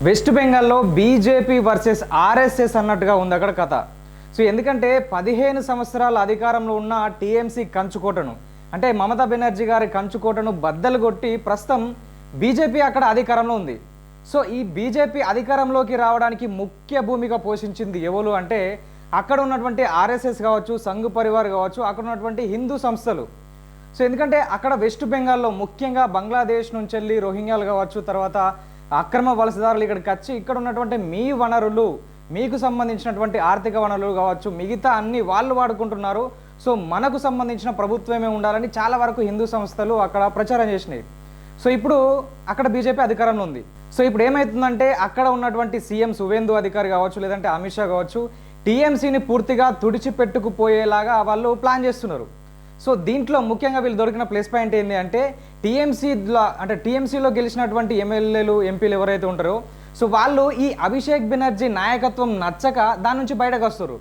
West బెంగాల్లో BJP versus RSS అన్నట్టుగా ఉంది అక్కడ కథ. సో ఎందుకంటే 15 సంవత్సరాల అధికారంలో ఉన్న టీఎంసీ కంచుకోటను, అంటే మమతా బెనర్జీ గారి కంచుకోటను బద్దలు కొట్టి ప్రస్తుతం బీజేపీ అక్కడ అధికారంలో ఉంది. సో ఈ బీజేపీ అధికారంలోకి రావడానికి ముఖ్య భూమిక పోషించింది ఎవరు అంటే అక్కడ ఉన్నటువంటి ఆర్ఎస్ఎస్ కావచ్చు, సంఘ్ పరివార్ కావచ్చు, అక్కడ ఉన్నటువంటి హిందూ సంస్థలు. సో ఎందుకంటే అక్కడ వెస్ట్ బెంగాల్లో ముఖ్యంగా బంగ్లాదేశ్ నుంచి వెళ్ళి రోహింగ్యాలు కావచ్చు, తర్వాత అక్రమ వలసదారులు ఇక్కడికి వచ్చి ఇక్కడ ఉన్నటువంటి మీ వనరులు, మీకు సంబంధించినటువంటి ఆర్థిక వనరులు కావచ్చు, మిగతా అన్ని వాళ్ళు వాడుకుంటున్నారు. సో మనకు సంబంధించిన ప్రభుత్వమే ఉండాలని చాలా వరకు హిందూ సంస్థలు అక్కడ ప్రచారం చేసినాయి. సో ఇప్పుడు అక్కడ బీజేపీ అధికారంలో ఉంది. సో ఇప్పుడు ఏమవుతుందంటే అక్కడ ఉన్నటువంటి సీఎం సువేందు అధికారి కావచ్చు, లేదంటే అమిత్ షా కావచ్చు, టీఎంసీని పూర్తిగా తుడిచిపెట్టుకుపోయేలాగా వాళ్ళు ప్లాన్ చేస్తున్నారు. సో దీంట్లో ముఖ్యంగా వీళ్ళు దొరికిన ప్లస్ పాయింట్ ఏంటి అంటే టీఎంసీలో గెలిచినటువంటి ఎమ్మెల్యేలు, ఎంపీలు ఎవరైతే ఉంటారో సో వాళ్ళు ఈ అభిషేక్ బెనర్జీ నాయకత్వం నచ్చక దాని నుంచి బయటకు వస్తారు.